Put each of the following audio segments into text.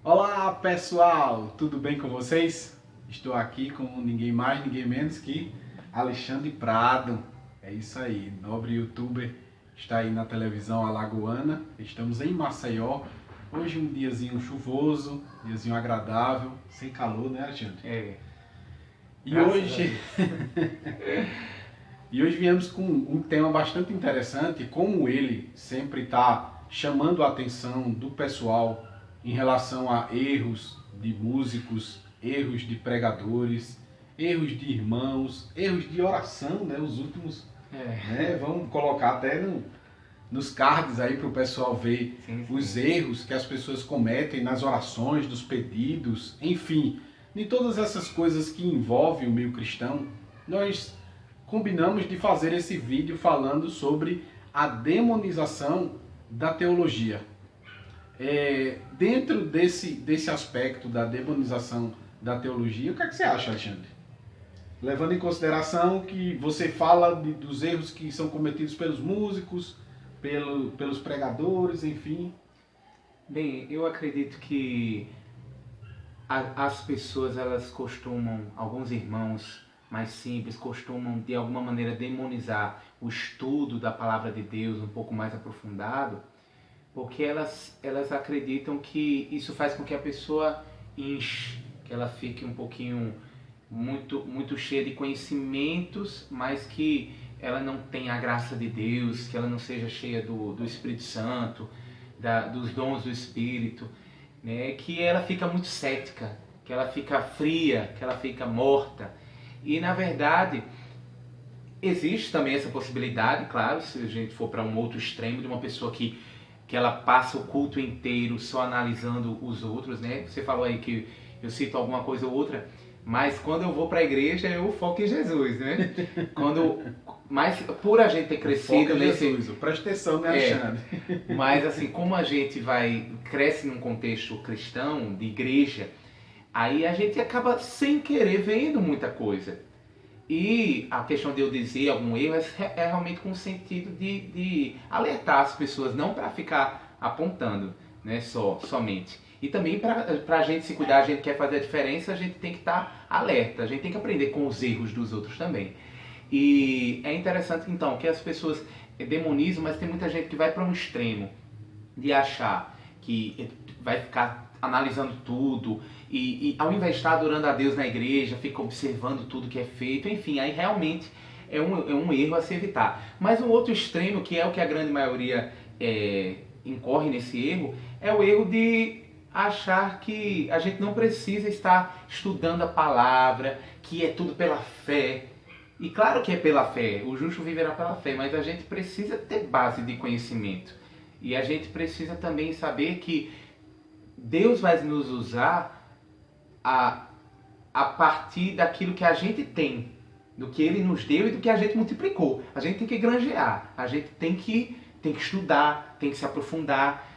Olá pessoal, tudo bem com vocês? Estou aqui com ninguém mais, ninguém menos que Alexandre Prado. É isso aí, nobre youtuber, está aí na televisão alagoana. Estamos em Maceió. Hoje um diazinho chuvoso, diazinho agradável, sem calor, né, Alexandre? É, E graças a hoje, Deus. e hoje viemos com um tema bastante interessante, como ele sempre está chamando a atenção do pessoal em relação a erros de músicos, erros de pregadores, erros de irmãos, erros de oração, né? Os últimos, É, né? Vamos colocar até nos cards aí para o pessoal ver sim, os sim. erros que as pessoas cometem nas orações, nos pedidos, enfim, em todas essas coisas que envolvem o meio cristão. Nós combinamos de fazer esse vídeo falando sobre a demonização da teologia. Dentro desse aspecto da demonização da teologia, o que é que você acha, Alexandre? Levando em consideração que você fala dos erros que são cometidos pelos músicos, pelos pregadores, enfim. Bem, eu acredito que as pessoas, elas costumam, alguns irmãos mais simples, costumam de alguma maneira demonizar o estudo da palavra de Deus um pouco mais aprofundado, porque elas acreditam que isso faz com que a pessoa enche, que ela fique um pouquinho muito cheia de conhecimentos, mas que ela não tenha a graça de Deus, que ela não seja cheia do Espírito Santo, dos dons do Espírito, né? Que ela fica muito cética, que ela fica fria, que ela fica morta. E na verdade existe também essa possibilidade, claro, se a gente for para um outro extremo de uma pessoa que ela passa o culto inteiro só analisando os outros, né? Você falou aí que eu cito alguma coisa ou outra, mas quando eu vou para a igreja eu foco em Jesus, né? Mas por a gente ter crescido nesse... Jesus, presta atenção, né, Alexandre? Mas assim, como a gente cresce num contexto cristão, de igreja, aí a gente acaba sem querer vendo muita coisa. E a questão de eu dizer algum erro é realmente com o sentido de alertar as pessoas, não para ficar apontando, né, somente. E também para a gente se cuidar, a gente quer fazer a diferença, a gente tem que estar alerta, a gente tem que aprender com os erros dos outros também. E é interessante então que as pessoas demonizam, mas tem muita gente que vai para um extremo de achar que vai ficar analisando tudo e ao invés de estar adorando a Deus na igreja, fica observando tudo que é feito, enfim, aí realmente é um erro a se evitar. Mas um outro extremo, que é o que a grande maioria incorre nesse erro, é o erro de achar que a gente não precisa estar estudando a palavra, que é tudo pela fé. E claro que é pela fé, o justo viverá pela fé, mas a gente precisa ter base de conhecimento. E a gente precisa também saber que Deus vai nos usar a partir daquilo que a gente tem, do que Ele nos deu e do que a gente multiplicou. A gente tem que granjear, a gente tem que estudar, tem que se aprofundar,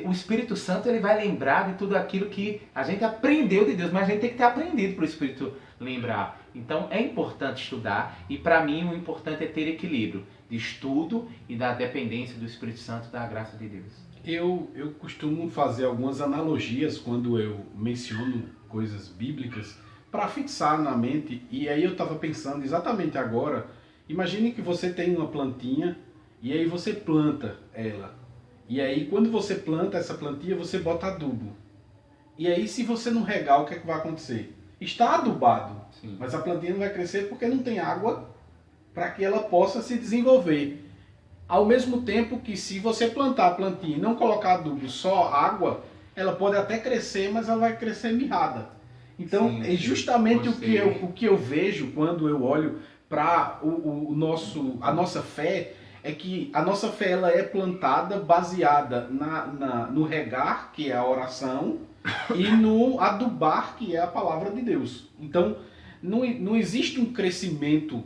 o Espírito Santo ele vai lembrar de tudo aquilo que a gente aprendeu de Deus, mas a gente tem que ter aprendido para o Espírito lembrar. Então é importante estudar e para mim o importante é ter equilíbrio de estudo e da dependência do Espírito Santo, da graça de Deus. Eu costumo fazer algumas analogias quando eu menciono coisas bíblicas para fixar na mente. E aí eu estava pensando exatamente agora, imagine que você tem uma plantinha e aí você planta ela. E aí quando você planta essa plantinha, você bota adubo. E aí se você não regar, o que é que vai acontecer? Está adubado, Sim. mas a plantinha não vai crescer porque não tem água para que ela possa se desenvolver. Ao mesmo tempo que se você plantar a plantinha e não colocar adubo, só água, ela pode até crescer, mas ela vai crescer mirrada. Então, Sim, é justamente gostei. o que eu vejo quando eu olho para a nossa fé, é que a nossa fé ela é plantada baseada no regar, que é a oração, e no adubar, que é a palavra de Deus. Então, não existe um crescimento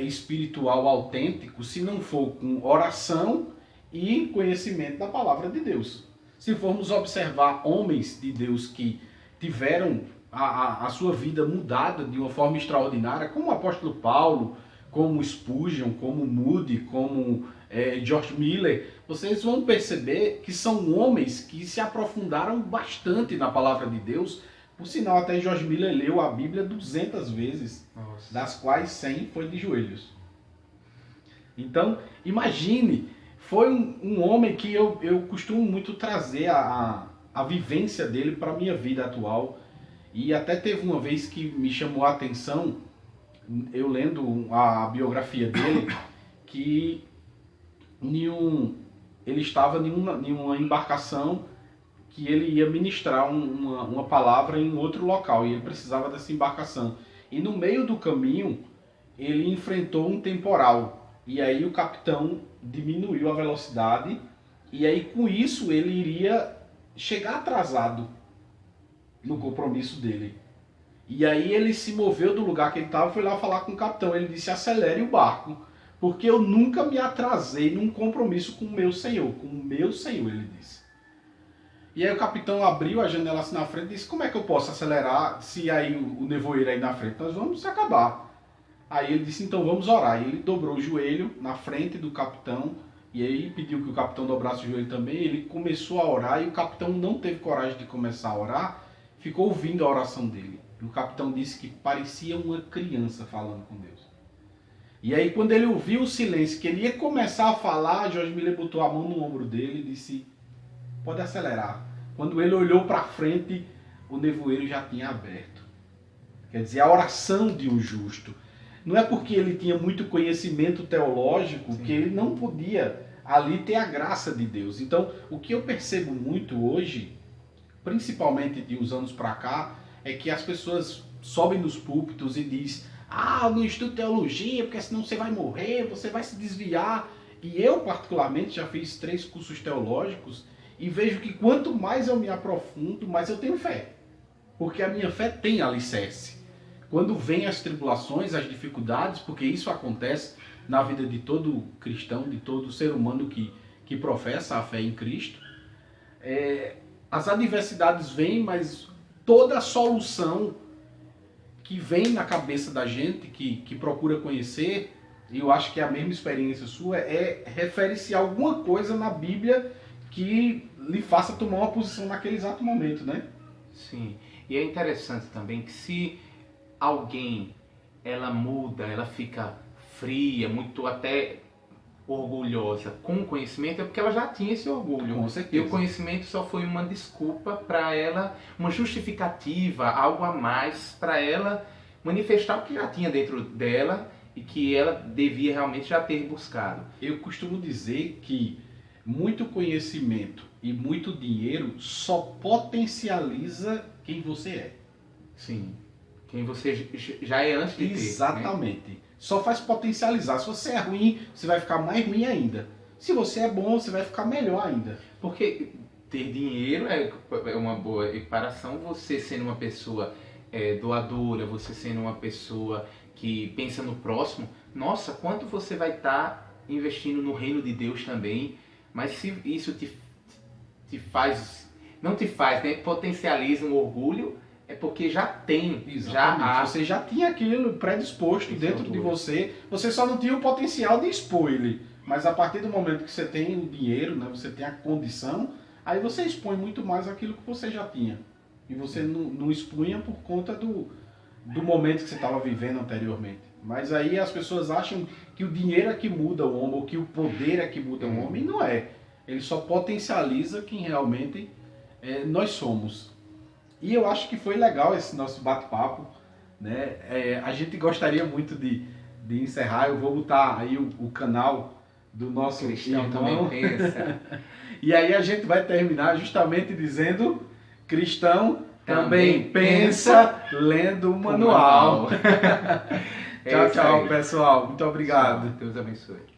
espiritual autêntico se não for com oração e conhecimento da palavra de Deus. Se formos observar homens de Deus que tiveram a sua vida mudada de uma forma extraordinária, como o apóstolo Paulo, como Spurgeon, como Moody, como George Miller, vocês vão perceber que são homens que se aprofundaram bastante na palavra de Deus. Por sinal, até George Miller leu a Bíblia 200 vezes, Nossa. das quais 100 foi de joelhos. Então, imagine, foi um homem que eu costumo muito trazer a vivência dele para a minha vida atual. E até teve uma vez que me chamou a atenção, eu lendo a biografia dele, que ele estava em uma embarcação que ele ia ministrar uma palavra em outro local e ele precisava dessa embarcação. E no meio do caminho ele enfrentou um temporal e aí o capitão diminuiu a velocidade e aí com isso ele iria chegar atrasado no compromisso dele. E aí ele se moveu do lugar que ele estava e foi lá falar com o capitão. Ele disse: acelere o barco, porque eu nunca me atrasei num compromisso com o meu senhor. Com o meu senhor, ele disse. E aí o capitão abriu a janela assim na frente e disse: como é que eu posso acelerar se aí o nevoeiro aí na frente? Nós vamos se acabar. Aí ele disse: então vamos orar. E ele dobrou o joelho na frente do capitão e aí pediu que o capitão dobrasse o joelho também. Ele começou a orar e o capitão não teve coragem de começar a orar, ficou ouvindo a oração dele. E o capitão disse que parecia uma criança falando com Deus. E aí quando ele ouviu o silêncio, que ele ia começar a falar, George Miller botou a mão no ombro dele e disse: pode acelerar. Quando ele olhou para frente, o nevoeiro já tinha aberto. Quer dizer, a oração de um justo. Não é porque ele tinha muito conhecimento teológico que ele não podia ali ter a graça de Deus. Então, o que eu percebo muito hoje, principalmente de uns anos para cá, é que as pessoas sobem nos púlpitos e dizem: ah, não estudo teologia, porque senão você vai morrer, você vai se desviar. E eu, particularmente, já fiz 3 cursos teológicos e vejo que quanto mais eu me aprofundo, mais eu tenho fé. Porque a minha fé tem alicerce. Quando vêm as tribulações, as dificuldades, porque isso acontece na vida de todo cristão, de todo ser humano que professa a fé em Cristo, as adversidades vêm, mas toda a solução que vem na cabeça da gente, que procura conhecer, e eu acho que é a mesma experiência sua, refere-se a alguma coisa na Bíblia que lhe faça tomar uma posição naquele exato momento, né? Sim, e é interessante também que se alguém, ela muda, ela fica fria, muito até orgulhosa com o conhecimento, é porque ela já tinha esse orgulho. Com certeza. E o conhecimento só foi uma desculpa para ela, uma justificativa, algo a mais para ela manifestar o que já tinha dentro dela e que ela devia realmente já ter buscado. Eu costumo dizer que muito conhecimento e muito dinheiro só potencializa quem você é. Sim. Quem você já é antes de ter. Exatamente. Né? Só faz potencializar. Se você é ruim, você vai ficar mais ruim ainda. Se você é bom, você vai ficar melhor ainda. Porque ter dinheiro é uma boa equiparação. Você sendo uma pessoa doadora, você sendo uma pessoa que pensa no próximo, nossa, quanto você vai estar investindo no reino de Deus também. Mas se isso te faz, não te faz, né, potencializa um orgulho, é porque já tem. Exatamente. Você já tinha aquilo predisposto dentro de você, você só não tinha o potencial de expor ele. Mas a partir do momento que você tem o dinheiro, né, você tem a condição, aí você expõe muito mais aquilo que você já tinha. E você não expunha por conta do momento que você estava vivendo anteriormente. Mas aí as pessoas acham que o dinheiro é que muda o homem, ou que o poder é que muda o homem, e não é. Ele só potencializa quem realmente nós somos. E eu acho que foi legal esse nosso bate-papo, né? A gente gostaria muito de encerrar. Eu vou botar aí o canal do nosso Cristão irmão. também pensa. E aí a gente vai terminar justamente dizendo: cristão também pensa lendo o manual. Tchau, tchau, pessoal. Muito obrigado. Deus abençoe.